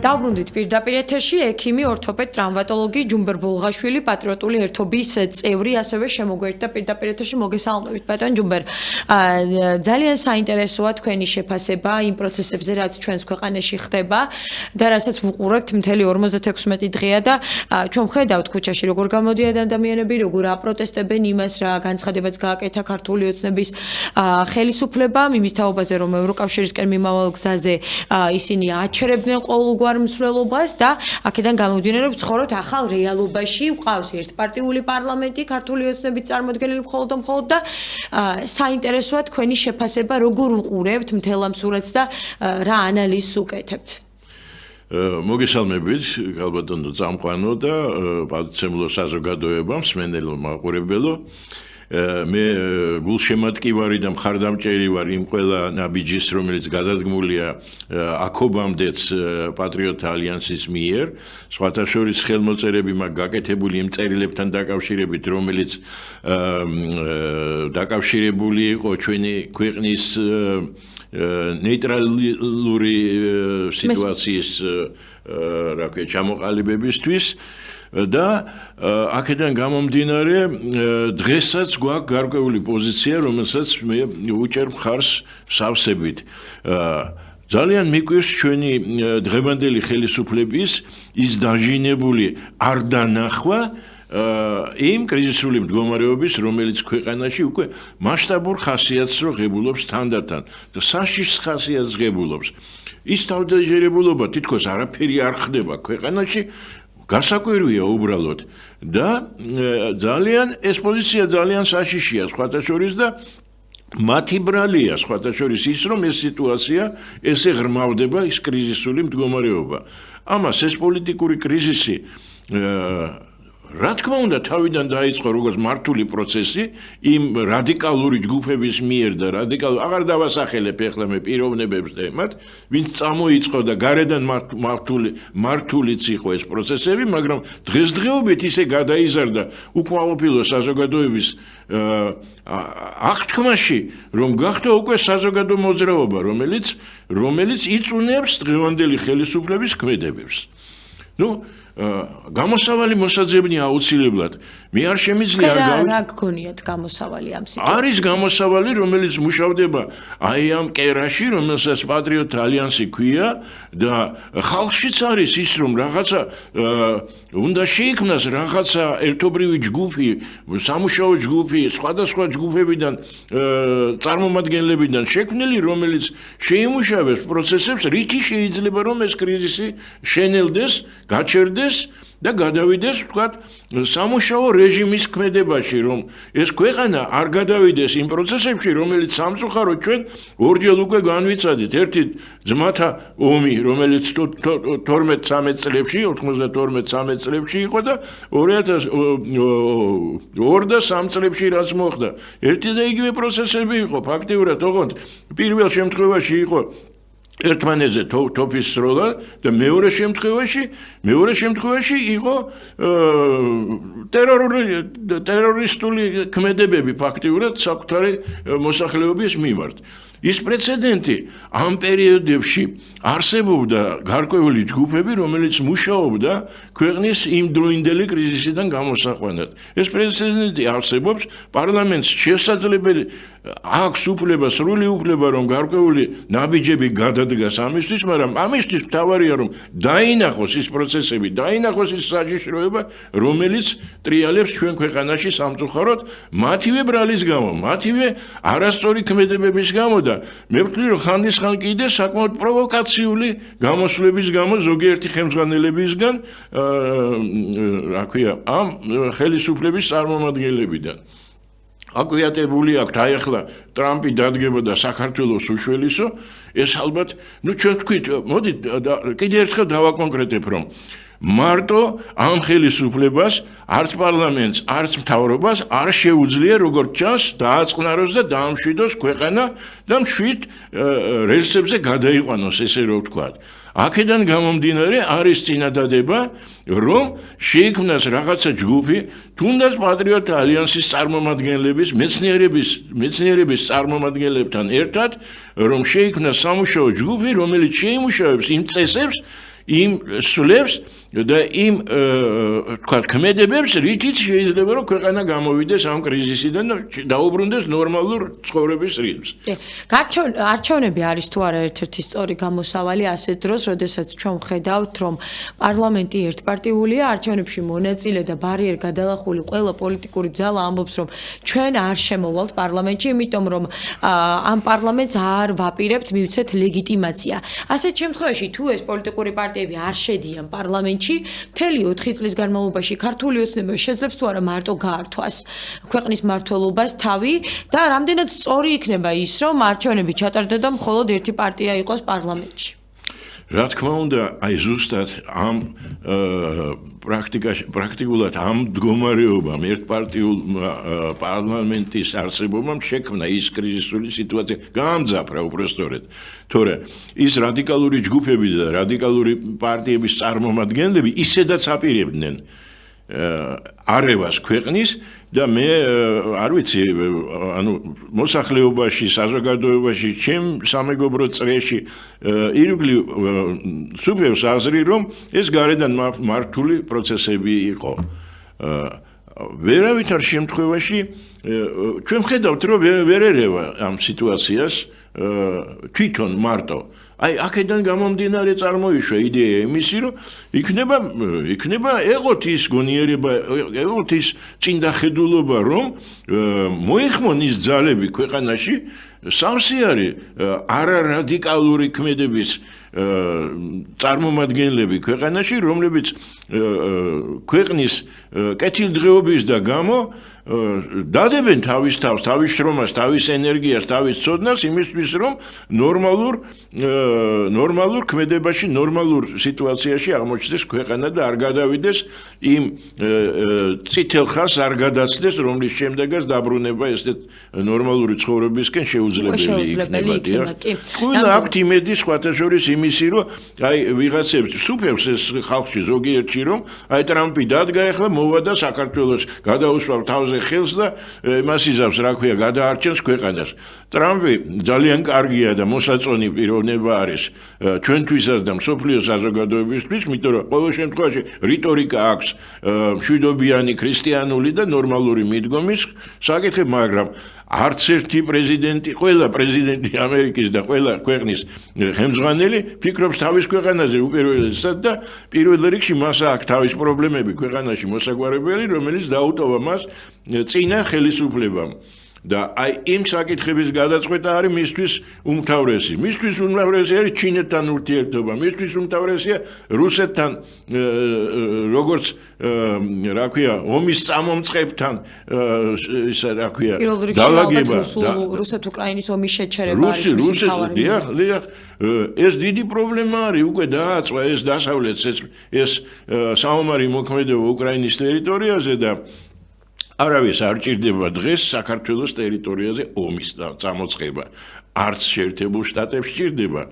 დავბრუნდით პირდაპირ ეთერში ექიმი ორთოპედ ტრამვატოლოგი ჯუმბერ ბოლღაშვილი პატრიოტული ერთობის წევრი ასევე შემოგვერთა პირდაპირ ეთერში მოგესალმებით ბატონ ჯუმბერ ძალიან საინტერესოა თქვენი შეფასება იმ პროცესებზე რაც ჩვენს ქვეყანაში ხდება და რასაც ვუყურებთ მთელი 56 დღეა და ჩვენ ხედავთ ქუჩაში როგორ გამოდიან ადამიანები როგორ აპროტესტებენ იმას რა განცხადებაც გააკეთა ქართული ოცნების ხელისუფლებამ იმის თაობაზე რომ ევროკავშირისკენ მიმავალ გზაზე ისინი აჩერებდნენ ყოველგვარ მსვლელობას და აქედან გამომდინარე რომ ცხოვრობთ ახალ რეალობაში ვყავს ერთპარტიული პარლამენტი ქართული ოცნების წარმოადგენელი მხოლოდ და საინტერესოა თქვენი შეფასება როგორ უყურებთ მთელ ამ სურათს და რა ანალიზს უკეთებთ მოგესალმებით გალბატონო წამყვანო და პატივცემულო საზოგადოება მსმენელო მაყურებელო მე გულშემატკივარი და მხარდამჭერი ვარ იმ ყველა ნაბიჯის რომელიც გადადგმულია აქობამდეც პატრიოტთა ალიანსის მიერ სხვათა შორის ხელმოწერები მაქვს გაკეთებული იმ წერილებთან დაკავშირებით რომელიც დაკავშირებული იყო ჩვენი ქვეყნის ნეიტრალური სიტუაციის რა ქვია ჩამოყალიბებისთვის და აქედან გამომდინარე დღესაც გვაქვს გარკვეული პოზიცია რომელსაც მე უჭერ მხარს სავსებით ძალიან მიკვირს ჩვენი დღევანდელი ხელისუფლების ის დაჟინებული არ დანახვა იმ კრიზისული მდგომარეობის რომელიც ქვეყანაში უკვე მასშტაბურ ხასიათს რო ღებულობს თანდათან და საშიშს ხასიათს ღებულობს ის თავდაჯერებულობა თითქოს არაფერი არ ხდება ქვეყანაში გასაკვირია უბრალოდ და ძალიან ეს პოზიცია ძალიან საშიშია სხვათა შორის და მათი ბრალია სხვათა შორის ის რომ ეს სიტუაცია ესე ღრმავდება ის კრიზისული მდგომარეობა ამას ეს პოლიტიკური კრიზისი რა თქმა უნდა თავიდან დაიწყო როგორც მართული პროცესი იმ რადიკალური ჯგუფების მიერ და აღარ დავასახელებ ახლა მე პიროვნებებს და მათ ვინც წამოიწყო და გარედან მართულიც იყო ეს პროცესები მაგრამ დღესდღეობით ისე გადაიზარდა უკმაყოფილო საზოგადოების აღთქმაში რომ გახდა უკვე საზოგადო მოძრაობა რომელიც იწუნებს დღევანდელი ხელისუფლების ქმედებებს გამოსავალი მოსაძებნია აუცილებლად მე არ შემიძლია რა გქონიათ გამოსავალი ამ სიტუაციაზე არის გამოსავალი რომელიც მუშავდება აი ამ კერაში რომელსაც პატრიოტთა ალიანსი ქვია და ხალხშიც არის ის რომ რაღაცა უნდა შეიქმნას რაღაცა ერთობრივი ჯგუფი სამუშაო ჯგუფი სხვადასხვა ჯგუფებიდან წარმომადგენლებიდან შექმნილი რომელიც შეიმუშავებს პროცესებს რითი შეიძლება რომ ეს კრიზისი შენელდეს გაჩერდეს და გადავიდეს თქვათ სამუშაო რეჟიმის ქმედებაში რომ ეს ქვეყანა არ გადავიდეს იმ პროცესებში რომელიც სამწუხაროდ ჩვენ ორჯერ უკვე განვიცადეთ ერთი ძმათა ომი რომელიც 12-13 წლებში 92-13 წლებში იყო და 2002 და 3 წლებში რაც მოხდა ერთი და იგივე პროცესები იყო ფაქტიურად ოღონდ პირველ შემთხვევაში იყო ერთმანეთზე თოფის სროლა და მეორე შემთხვევაში იყო ტერორისტული ქმედებები ფაქტიურად საკუთარი მოსახლეობის მიმართ ის პრეცედენტი ამ პერიოდებში არსებობდა გარკვეული ჯგუფები რომელიც მუშაობდა ქვეყნის იმდროინდელი კრიზისიდან გამოსაყვანად ეს პრეცედენტი არსებობს პარლამენტს შესაძლებელი აქვს უფლება სრული უფლება რომ გარკვეული ნაბიჯები გადადგას ამისთვის მაგრამ ამისთვის მთავარია რომ დაინახოს ის პროცესები დაინახოს ის საჭიროება რომელიც ტრიალებს ჩვენ ქვეყანაში სამწუხაროდ მათივე ბრალის გამო მათივე არასწორი ქმედებების გამო და მე ვთვლი რომ ხანდისხან კიდე საკმაოდ პროვოკაციული გამოსვლების გამო ზოგიერთი ხელმძღვანელებისგან რა ქვია ამ ხელისუფლების წარმომადგენლებიდან აკვიატებული აქვს აი ახლა ტრამპი დადგება და საქართველოს უშველისო ეს ალბათ ჩვენ თქვით მოდით კიდე ერთხელ დავაკონკრეტებ რომ მარტო ამ ხელისუფლებას არც პარლამენტს არც მთავრობას არ შეუძლია როგორც ჩანს დააწყნაროს და დაამშვიდოს ქვეყანა და მშვიდ რელსებზე გადაიყვანოს ესე რომ ვთქვათ აქედან გამომდინარე არის წინადადება რომ შეიქმნას რაღაცა ჯგუფი თუნდაც პატრიოტთა ალიანსის წარმომადგენლების მეცნიერების წარმომადგენლებთან ერთად რომ შეიქმნას სამუშაო ჯგუფი რომელიც შეიმუშავებს იმ წესებს იმ სულებს და იმ თქვა ქმედებებს, რითიც შეიძლება რომ ქვეყანა გამოვიდეს ამ კრიზისიდან და დაუბრუნდეს ნორმალურ ცხოვრების რიტმს. არჩევნები არის თუ არა ერთ-ერთი სწორი გამოსავალი ასეთ დროს, როდესაც ჩვენ ვხედავთ, რომ პარლამენტი ერთპარტიულია, არჩევნებში მონაწილე და ბარიერ გადალახული ყველა პოლიტიკური ძალა ამბობს, რომ ჩვენ არ შემოვალთ პარლამენტში, იმიტომ რომ ამ პარლამენტს არ ვაპირებთ, მივცეთ ლეგიტიმაცია. ასეთ შემთხვევაში თუ ეს პოლიტიკური პარტიები არ შედიან პარლამენტში, მთელი 4 წლის განმავლობაში ქართული ოცნება შეძლებს თუ არა მარტო გაართვას ქვეყნის მმართველობას თავი და რამდენად სწორი იქნება ის, რომ არჩევნები ჩატარდა და მხოლოდ ერთი პარტია იყოს პარლამენტში. რა თქმა უნდა, აი ზუსტად ამ პრაქტიკულად ამ მდგომარეობამ ერთპარტიულ პარლამენტის არსებობამ შექმნა ის კრიზისული სიტუაცია, გაამძაფრა უბრალოდ. თორე ის რადიკალური ჯგუფები და რადიკალური პარტიების წარმომადგენლები ისედაც აპირებდნენ არევას ქვეყნის და მე არ ვიცი, ანუ მოსახლეობაში, საზოგადოებაში, ჩემ სამეგობრო წრეში ირგვლივ სუფევს აზრი, რომ ეს გარედან მართული პროცესები იყო. ვერავითარ შემთხვევაში ჩვენ ხედავთ, რომ ვერ ერევა ამ სიტუაციას თვითონ მარტო. აი, აქედან გამომდინარე წარმოიშვა იდეა იმისი, რომ იქნება ეღოთ ის გონიერება, ეღოთ ის წინდახედულობა, რომ მოიხმონ ის ძალები ქვეყანაში, სავსე არის არარადიკალური ქმედების წარმომადგენლები ქვეყანაში, რომლებიც ქვეყნის კეთილდღეობის და გამო დადებენ თავის თავს, თავის შრომას, თავის ენერგიას, თავის ცოდნას იმისთვის, რომ ნორმალურ ქმედებაში, ნორმალურ სიტუაციაში აღმოჩნდეს ქვეყანა და არ გადავიდეს იმ წითელ ხაზს არ გადაცდეს, რომლის შემდეგაც დაბრუნება ესეთ ნორმალური ცხოვრებისკენ შეუძლებელი იქნება. ყველა აქვთ იმედი სხვათა შორის იმისი, რომ აი ვიღაცებს სუფევს ეს ხალხში ზოგიერთში, რომ აი ტრამპი დადგა, ახლა მოვა და საქართველოს გადაუსვავ თავზე ხელს და იმას იზავს, რა ქვია, გადაარჩენს ქვეყანას. ტრამპი ძალიან კარგია და მოსაწონი პიროვნება არის ჩვენთვისაც და მსოფლიო საზოგადოებისთვის, იმიტომ რომ ყოველ შემთხვევაში რიტორიკა აქვს მშვიდობიანი, ქრისტიანული და ნორმალური მიდგომის საკითხი, მაგრამ არც ერთი პრეზიდენტი, ყველა პრეზიდენტი ამერიკის და ყველა ქვეყნის ხელმძღვანელი ფიქრობს თავის ქვეყანაზე უპირველესად და პირველ რიგში მას აქვს თავის პრობლემები ქვეყანაში მოსაგვარებელი, რომელიც დაუტოვა მას წინა ხელისუფლებამ. და აი იმ საკითხების გადაწყვეტა არის მისთვის უმთავრესი. მისთვის უმთავრესი არის ჩინეთთან ურთიერთობა, მისთვის უმთავრესია რუსეთთან როგორც რა ქვია, ომის წამომწყებთან ისა რა ქვია, დალაგება რუსეთ-უკრაინის ომის შეჩერება არის მისი მთავარი. ეს დიდი პრობლემა არის, უკვე დააწვა ეს დასავლეთს ეს საომარი მოქმედება უკრაინის ტერიტორიაზე და არავის არ ჭირდება დღეს საქართველოს ტერიტორიაზე ომის წამოწყება. არც შეერთებულ შტატებს ჭირდება,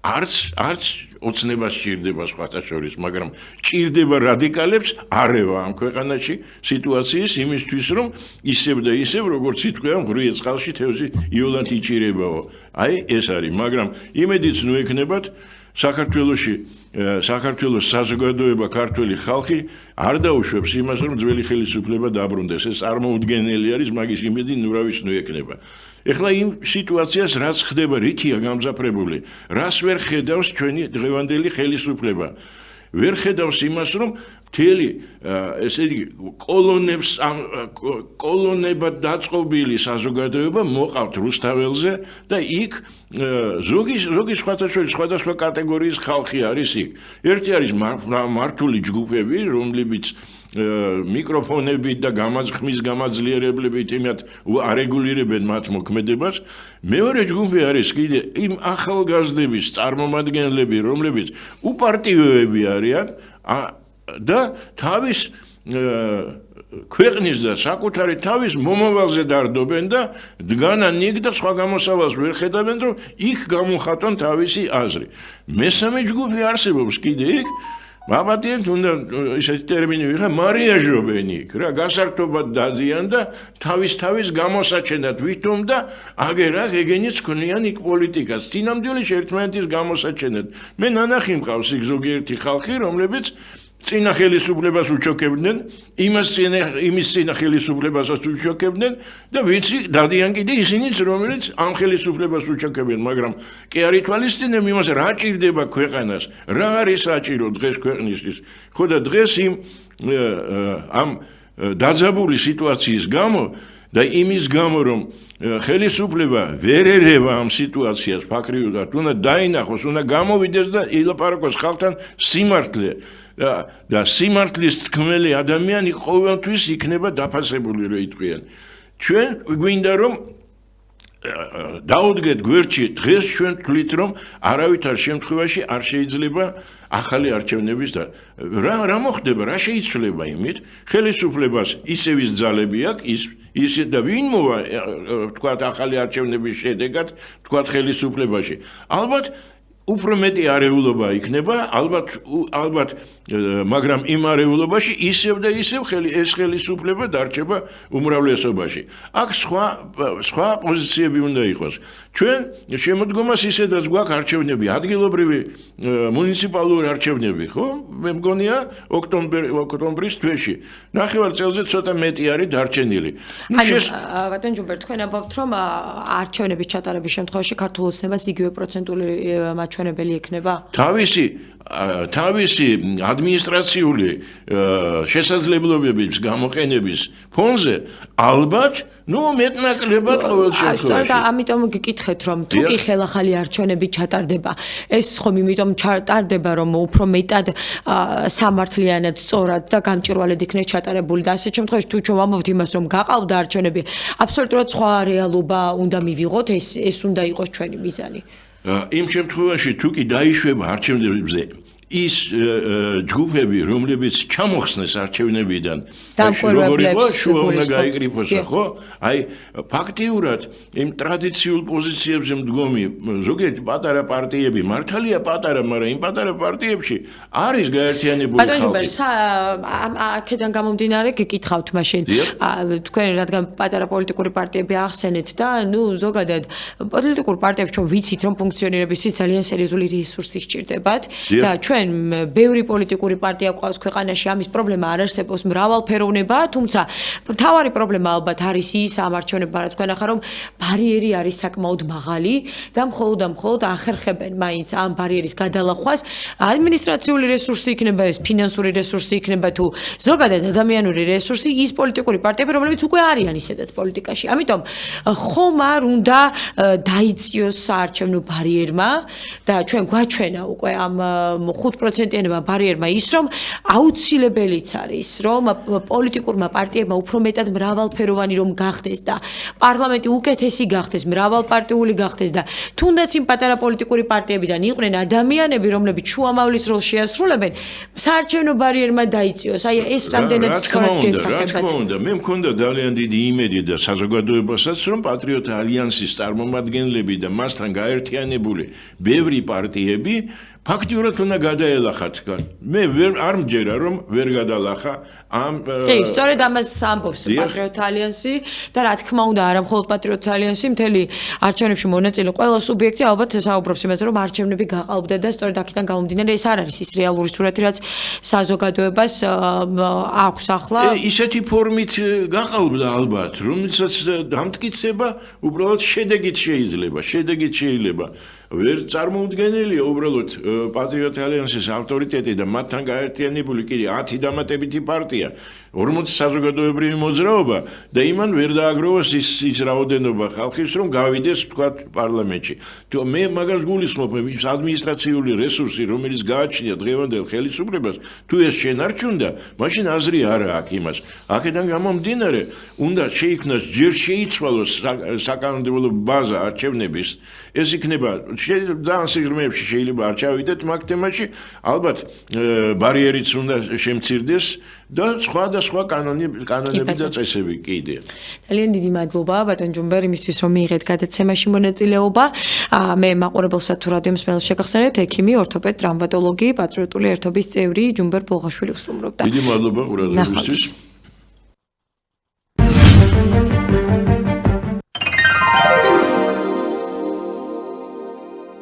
არც ოცნებას ჭირდება სხვათა შორის, მაგრამ ჭირდება რადიკალებს არევა ამ ქვეყანაში სიტუაციის იმისთვის, რომ ისევ და ისევ, როგორც ითქვა, ღრუე წყალში თევზი იოლად იჭირებაო. აი ეს არის, მაგრამ იმედიც ნუ ექნებათ საქართველოს საზოგადოება, ქართველი ხალხი არ დაუშვებს იმას, რომ ძველი ხელისუფლება დაბრუნდეს. ეს წარმოუდგენელი არის, მაგის იმედი ნურავის ნუ ექნება. ეხლა იმ სიტუაციას რაც ხდება, რითია გამძაფრებული, რას ვერ ხედავს ჩვენი დღევანდელი ხელისუფლება. ვერ ხედავს იმას, რომ მთელი ესე იგი კოლონებად დაწყობილი საზოგადოება მოყავთ რუსთაველზე და იქ ზოგი სხვათა შორის სხვადასხვა კატეგორიის ხალხი არის იქ. ერთი არის მართული ჯგუფები, რომლებიც მიკროფონებით და ხმის გამაძლიერებლებით იმათ არეგულირებენ მათ მოქმედებას. მეორე ჯგუფი არის კიდე იმ ახალგაზრდების წარმომადგენლები, რომლებიც უპარტიოები არიან და თავის ქვეყნის და საკუთარი თავის მომავალზე დარდობენ და დგანან იქ და სხვა გამოსავალს ვერ ხედავენ, რომ იქ გამოხატონ თავისი აზრი. მესამე ჯგუფი არსებობს კიდე იქ, მაბადიან უნდა ისეთი ტერმინი ვიღა მარიაჟობენ იქ რა გასართობად დადიან და თავის გამოსაჩენად ვითომ და აგერ აქ ეგენიც ქნიან იქ პოლიტიკას წინამდვილის ერთმანეთის გამოსაჩენად მე ნანახი მყავს იქ ზოგიერთი ხალხი რომლებიც წინა ხელისუფლებას უჩოქებდნენ იმის წინა ხელისუფლებასაც უჩოქებდნენ და ვიცი დადიან კიდე ისინიც რომელიც ამ ხელისუფლებას უჩოქებენ მაგრამ კი არ ითვალისწინებენ იმას რა ჭირდება ქვეყანას რა არის საჭირო დღეს ქვეყნისთვის ხო და დღეს ამ დაძაბული სიტუაციის გამო და იმის გამო რომ ხელისუფლება ვერ ერევა ამ სიტუაციას ფაქრიულად უნდა დაინახოს უნდა გამოვიდეს და ილაპარაკოს ხალხთან სიმართლე და სიმართლის თქმელი ადამიანი ყოველთვის იქნება დაფასებული რა იტყვიან ჩვენ გვინდა რომ დაუდგეთ გვერდში დღეს ჩვენ თვლით რომ არავითარ შემთხვევაში არ შეიძლება ახალი არჩევნების და რა მოხდება რა შეიცვლება იმით ხელისუფლებას ისევის ძალები აქვს ის და ვინ მოვა თქვა ახალი არჩევნების შედეგად თქვა ხელისუფლებაში ალბათ უფრო მეტი არეულობა იქნება ალბათ მაგრამ იმ არეულობაში ისევ და ისევ ეს ხელისუფლება დარჩება უმრავლესობაში აქ სხვა პოზიციები უნდა იყოს ჩვენ შემოდგომას ისედაც გვაქვს არჩევნები ადგილობრივი მუნიციპალური არჩევნები ხო მე მგონია ოქტომბრის თვეში ნახევარ წელზე ცოტა მეტი არის დარჩენილი ბატონ ჯუმბერ თქვენ ამბობთ რომ არჩევნების ჩატარების შემთხვევაში ქართულ ოცნებას იგივე პროცენტული მაჩვენებელი ექნება თავისი ადმინისტრაციული შესაძლებლობების გამოყენების ფონზე ალბათ მეტნაკლებად ყოველ შემთხვევაში. ამიტომ გიკითხეთ რომ თუ კი ხელახალი არჩევნები ჩატარდება, ეს ხომ იმიტომ ჩატარდება რომ უფრო მეტად სამართლიანად, სწორად და გამჭირვალედ იქნეს ჩატარებული და ასეთ შემთხვევაში თუ ჩვენ ვამბობთ იმას რომ გაყავდა არჩევნები, აბსოლუტურად სხვა რეალობა უნდა მივიღოთ, ეს უნდა იყოს ჩვენი მიზანი. იმ შემთხვევაში თუ კი დაიშვება არჩევნებზე ის ჯგუფები რომლებიც ჩამოხსნეს არჩევნებიდან როგორ იყო შუა უნდა გაიკრიფოსა ხო აი ფაქტიურად იმ ტრადიციულ პოზიციებზე მდგომი ზოგიერთი პატარა პარტიები მართალია პატარა მაგრამ იმ პატარა პარტიებში არის გაერთიანებული ხალხი აქედან გამომდინარე გიკითხავთ მაშინ თქვენ რადგან პატარა პოლიტიკური პარტიები ახსენეთ და ნუ ზოგადად პოლიტიკურ პარტიებს ჩვენ ვიცით რომ ფუნქციონირებისთვის ძალიან სერიოზული რესურსი სჭირდებათ და ჩვენ ბევრი პოლიტიკური პარტია ყავს ქვეყანაში ამის პრობლემა არ არსებობს მრავალფეროვნებაა თუმცა მთავარი პრობლემა ალბათ არის ის ამ არჩევნებთან თქვენ ახლა რომ ბარიერი არის საკმაოდ მაღალი და მხოლოდ ახერხებენ მაინც ამ ბარიერის გადალახვას ადმინისტრაციული რესურსი იქნება ეს ფინანსური რესურსი იქნება თუ ზოგადად ადამიანური რესურსი ის პოლიტიკური პარტიები რომლებიც უკვე არიან ისედაც პოლიტიკაში ამიტომ ხომ არ უნდა დაიწიოს საარჩევნო ბარიერმა და ჩვენ გვაჩვენა უკვე ამ 5%-იანმა ბარიერმა ის რომ აუცილებელიც არის რომ პოლიტიკურმა პარტიებმა უფრო მეტად მრავალფეროვანი რომ გახდეს და პარლამენტი უკეთესი გახდეს მრავალპარტიული გახდეს და თუნდაც იმ პატარა პოლიტიკური პარტიებიდან იყვნენ ადამიანები რომლებიც შუამავლის როლს შეასრულებენ საარჩევნო ბარიერმა დაიწიოს აი ეს რამდენად სწორად გესახებათ რა თქმა უნდა მე მქონდა ძალიან დიდი იმედი და საზოგადოებასაც რომ პატრიოტთა ალიანსის წარმომადგენლები და მასთან გაერთიანებული ბევრი პარტიები ფაქტიურად უნდა გადაელახათ მე არ მჯერა რომ ვერ გადალახა ამ კი სწორედ ამას ამბობს პატრიოტთა ალიანსი და რა თქმა უნდა არა მხოლოდ პატრიოტთა ალიანსი მთელი არჩევნებში მონაწილე ყველა სუბიექტი ალბათ საუბრობს იმაზე რომ არჩევნები გაყალბდა და სწორედ აქედან გამომდინარე ეს არ არის ის რეალური სურათი რაც საზოგადოებას აქვს ახლა ისეთი ფორმით გაყალბდა ალბათ რომელსაც დამტკიცება უბრალოდ შედეგით შეიძლება ვერ წარმოუდგენელია უბრალოდ პატრიოტთა ალიანსის ავტორიტეტი და მათთან გაერთიანებული კიდე 10 დამატებითი პარტია 40 საზოგადოებრივი მოძრაობა და იმან ვერ დააგროვოს ის რაოდენობა ხალხის რომ გავიდეს თქვათ პარლამენტში თუ მე მაგას გულისხმობ ის ადმინისტრაციული რესურსი რომელიც გააჩნია დღევანდელ ხელისუფლებას თუ ეს შენარჩუნდა მაშინ აზრი არა აქვს იმას აქედან გამომდინარე უნდა შეიქმნას ჯერ შეიცვალოს საკანონმდებლო ბაზა არჩევნების ეს იქნება ძალიან სიღრმეებში შეიძლება არ ჩავიდეთ მაგ თემაში ალბათ ბარიერიც უნდა შემცირდეს და სხვა და სხვა კანონები და წესები კიდე. ძალიან დიდი მადლობა ბატონ ჯუმბერ იმისთვის რომ მიიღეთ გადაცემაში მონაწილეობა. მე მაყურებელსა თუ რადიო მსმენელს შეგახსენებთ ექიმი, ორთოპედ, ტრავმატოლოგი, პატრიოტული ერთობის წევრი ჯუმბერ ბოლღაშვილი ვსტუმრობდა. დიდი მადლობა ყურადღებისთვის.